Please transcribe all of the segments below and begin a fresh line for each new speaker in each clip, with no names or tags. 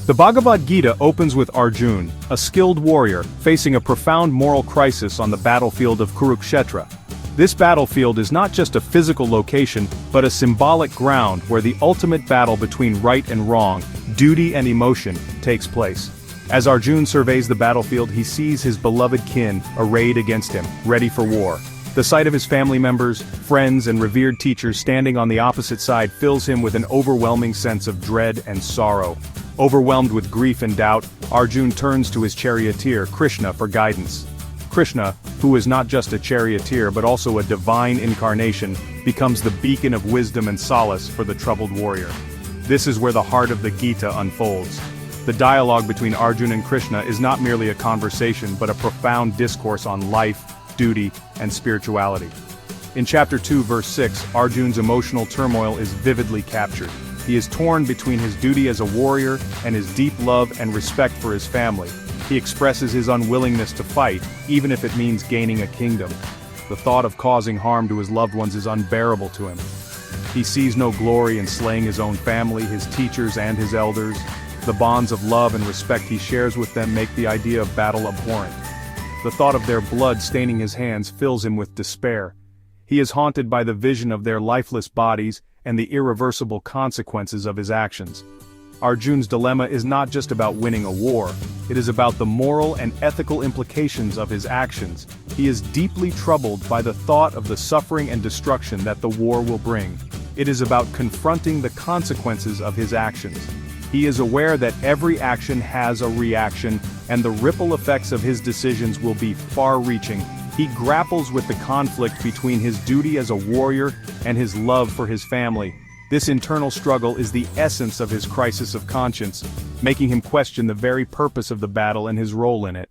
The Bhagavad Gita opens with Arjun, a skilled warrior, facing a profound moral crisis on the battlefield of Kurukshetra. This battlefield is not just a physical location, but a symbolic ground where the ultimate battle between right and wrong, duty and emotion, takes place. As Arjun surveys the battlefield, he sees his beloved kin arrayed against him, ready for war. The sight of his family members, friends and revered teachers standing on the opposite side fills him with an overwhelming sense of dread and sorrow. Overwhelmed with grief and doubt, Arjun turns to his charioteer, Krishna, for guidance. Krishna, who is not just a charioteer but also a divine incarnation, becomes the beacon of wisdom and solace for the troubled warrior. This is where the heart of the Gita unfolds. The dialogue between Arjun and Krishna is not merely a conversation but a profound discourse on life, duty, and spirituality. In chapter 2 verse 6, Arjun's emotional turmoil is vividly captured. He is torn between his duty as a warrior and his deep love and respect for his family. He expresses his unwillingness to fight, even if it means gaining a kingdom. The thought of causing harm to his loved ones is unbearable to him. He sees no glory in slaying his own family, his teachers and his elders. The bonds of love and respect he shares with them make the idea of battle abhorrent. The thought of their blood staining his hands fills him with despair. He is haunted by the vision of their lifeless bodies and the irreversible consequences of his actions. Arjun's dilemma is not just about winning a war, it is about the moral and ethical implications of his actions. He is deeply troubled by the thought of the suffering and destruction that the war will bring. It is about confronting the consequences of his actions. He is aware that every action has a reaction, and the ripple effects of his decisions will be far-reaching. He grapples with the conflict between his duty as a warrior and his love for his family. This internal struggle is the essence of his crisis of conscience, making him question the very purpose of the battle and his role in it.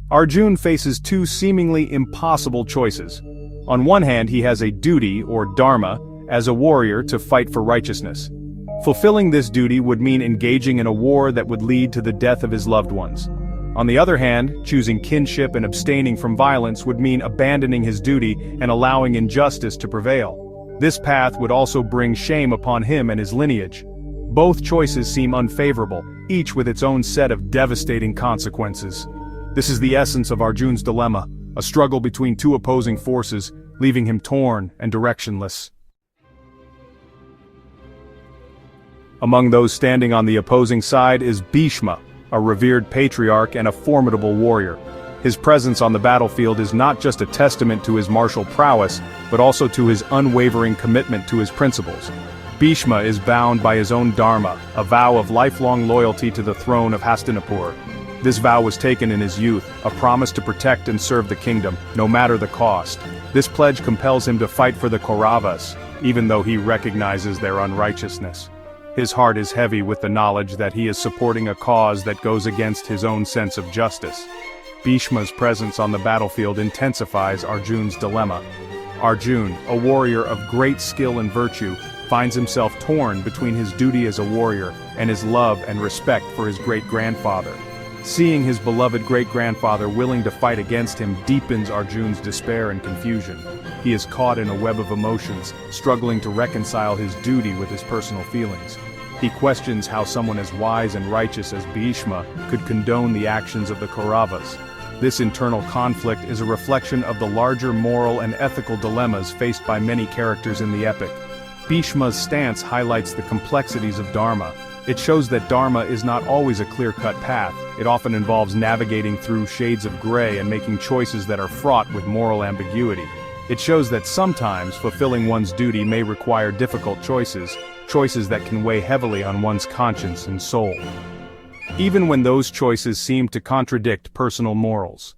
Arjun faces two seemingly impossible choices. On one hand, he has a duty, or dharma, as a warrior to fight for righteousness. Fulfilling this duty would mean engaging in a war that would lead to the death of his loved ones. On the other hand, choosing kinship and abstaining from violence would mean abandoning his duty and allowing injustice to prevail. This path would also bring shame upon him and his lineage. Both choices seem unfavorable, each with its own set of devastating consequences. This is the essence of Arjun's dilemma, a struggle between two opposing forces, leaving him torn and directionless. Among those standing on the opposing side is Bheeshma, a revered patriarch and a formidable warrior. His presence on the battlefield is not just a testament to his martial prowess, but also to his unwavering commitment to his principles. Bheeshma is bound by his own dharma, a vow of lifelong loyalty to the throne of Hastinapur. This vow was taken in his youth, a promise to protect and serve the kingdom, no matter the cost. This pledge compels him to fight for the Kauravas, even though he recognizes their unrighteousness. His heart is heavy with the knowledge that he is supporting a cause that goes against his own sense of justice. Bheeshma's presence on the battlefield intensifies Arjun's dilemma. Arjun, a warrior of great skill and virtue, finds himself torn between his duty as a warrior and his love and respect for his great-grandfather. Seeing his beloved great-grandfather willing to fight against him deepens Arjun's despair and confusion. He is caught in a web of emotions, struggling to reconcile his duty with his personal feelings. He questions how someone as wise and righteous as Bheeshma could condone the actions of the Kauravas. This internal conflict is a reflection of the larger moral and ethical dilemmas faced by many characters in the epic. Bheeshma's stance highlights the complexities of Dharma. It shows that Dharma is not always a clear-cut path. It often involves navigating through shades of gray and making choices that are fraught with moral ambiguity. It shows that sometimes fulfilling one's duty may require difficult choices that can weigh heavily on one's conscience and soul, even when those choices seem to contradict personal morals.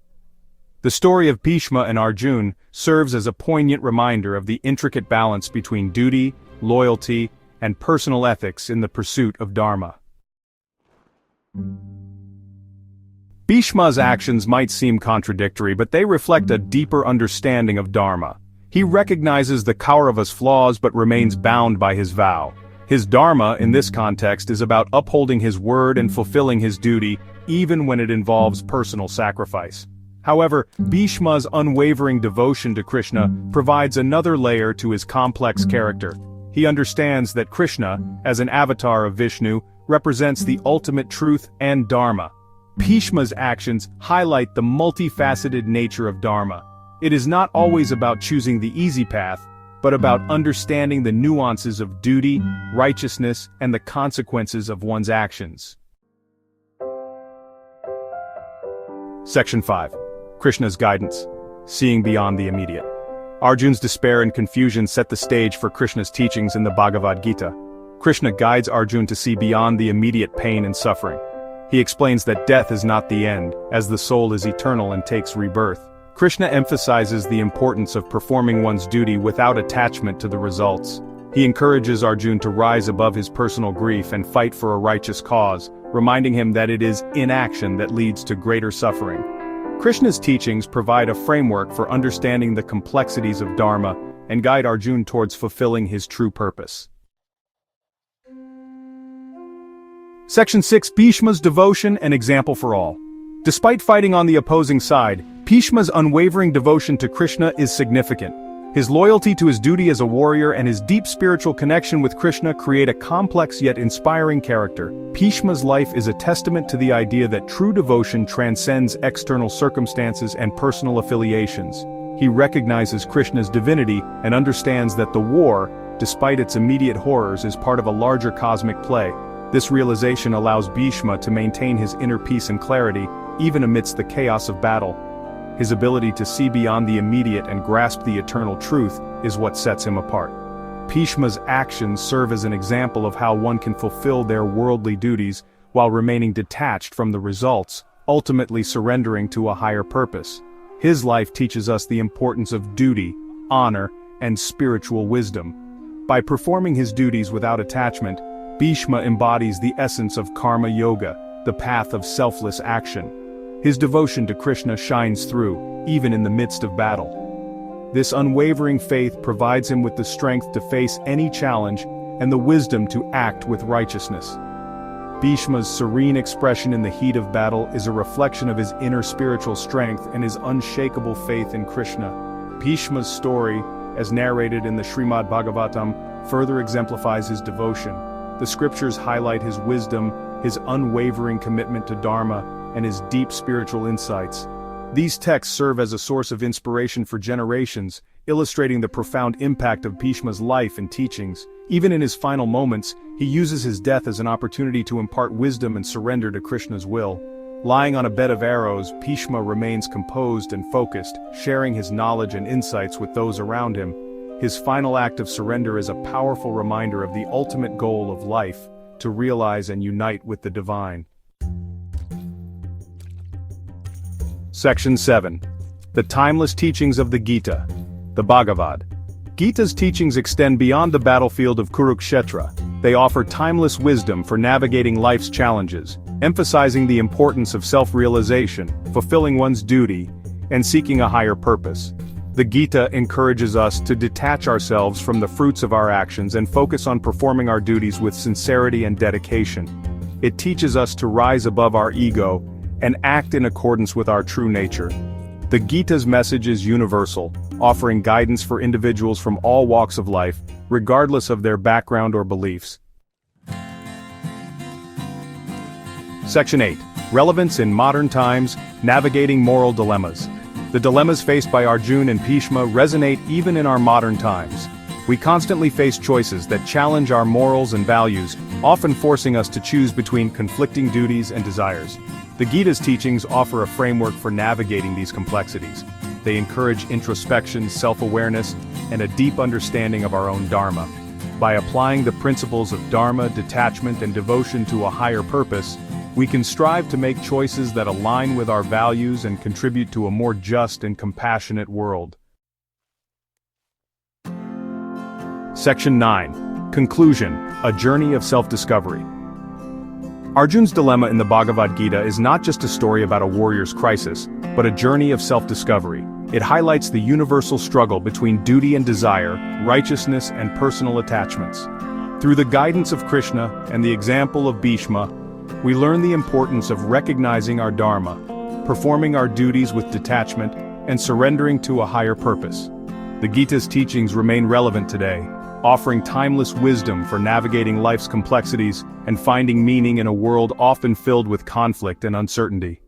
The story of Bheeshma and Arjun serves as a poignant reminder of the intricate balance between duty, loyalty, and personal ethics in the pursuit of Dharma. Bheeshma's actions might seem contradictory, but they reflect a deeper understanding of Dharma. He recognizes the Kaurava's flaws but remains bound by his vow. His Dharma, in this context, is about upholding his word and fulfilling his duty, even when it involves personal sacrifice. However, Bheeshma's unwavering devotion to Krishna provides another layer to his complex character. He understands that Krishna, as an avatar of Vishnu, represents the ultimate truth and Dharma. Bheeshma's actions highlight the multifaceted nature of Dharma. It is not always about choosing the easy path, but about understanding the nuances of duty, righteousness, and the consequences of one's actions. Section 5. Krishna's guidance. Seeing beyond the immediate. Arjun's despair and confusion set the stage for Krishna's teachings in the Bhagavad Gita. Krishna guides Arjun to see beyond the immediate pain and suffering. He explains that death is not the end, as the soul is eternal and takes rebirth. Krishna emphasizes the importance of performing one's duty without attachment to the results. He encourages Arjun to rise above his personal grief and fight for a righteous cause, reminding him that it is inaction that leads to greater suffering. Krishna's teachings provide a framework for understanding the complexities of Dharma and guide Arjun towards fulfilling his true purpose. Section 6. Bheeshma's devotion and example for all. Despite fighting on the opposing side, Bheeshma's unwavering devotion to Krishna is significant. His loyalty to his duty as a warrior and his deep spiritual connection with Krishna create a complex yet inspiring character. Bheeshma's life is a testament to the idea that true devotion transcends external circumstances and personal affiliations. He recognizes Krishna's divinity and understands that the war, despite its immediate horrors, is part of a larger cosmic play. This realization allows Bheeshma to maintain his inner peace and clarity, even amidst the chaos of battle. His ability to see beyond the immediate and grasp the eternal truth is what sets him apart. Bheeshma's actions serve as an example of how one can fulfill their worldly duties while remaining detached from the results, ultimately surrendering to a higher purpose. His life teaches us the importance of duty, honor, and spiritual wisdom. By performing his duties without attachment, Bheeshma embodies the essence of karma yoga, the path of selfless action. His devotion to Krishna shines through, even in the midst of battle. This unwavering faith provides him with the strength to face any challenge and the wisdom to act with righteousness. Bheeshma's serene expression in the heat of battle is a reflection of his inner spiritual strength and his unshakable faith in Krishna. Bheeshma's story, as narrated in the Srimad Bhagavatam, further exemplifies his devotion. The scriptures highlight his wisdom, his unwavering commitment to Dharma, and his deep spiritual insights. These texts serve as a source of inspiration for generations, illustrating the profound impact of Bheeshma's life and teachings. Even in his final moments, he uses his death as an opportunity to impart wisdom and surrender to Krishna's will. Lying on a bed of arrows, Bheeshma remains composed and focused, sharing his knowledge and insights with those around him. His final act of surrender is a powerful reminder of the ultimate goal of life, to realize and unite with the divine. Section 7. The timeless teachings of the Gita. The Bhagavad Gita's teachings extend beyond the battlefield of Kurukshetra. They offer timeless wisdom for navigating life's challenges, emphasizing the importance of self-realization, fulfilling one's duty, and seeking a higher purpose. The Gita encourages us to detach ourselves from the fruits of our actions and focus on performing our duties with sincerity and dedication. It teaches us to rise above our ego and act in accordance with our true nature. The Gita's message is universal, offering guidance for individuals from all walks of life, regardless of their background or beliefs. Section 8. Relevance in modern times, navigating moral dilemmas. The dilemmas faced by Arjun and Bheeshma resonate even in our modern times. We constantly face choices that challenge our morals and values, often forcing us to choose between conflicting duties and desires. The Gita's teachings offer a framework for navigating these complexities. They encourage introspection, self-awareness, and a deep understanding of our own Dharma. By applying the principles of Dharma, detachment, and devotion to a higher purpose, we can strive to make choices that align with our values and contribute to a more just and compassionate world. Section 9. Conclusion: A journey of self-discovery. Arjun's dilemma in the Bhagavad Gita is not just a story about a warrior's crisis, but a journey of self-discovery. It highlights the universal struggle between duty and desire, righteousness and personal attachments. Through the guidance of Krishna and the example of Bheeshma, we learn the importance of recognizing our Dharma, performing our duties with detachment, and surrendering to a higher purpose. The Gita's teachings remain relevant today, offering timeless wisdom for navigating life's complexities and finding meaning in a world often filled with conflict and uncertainty.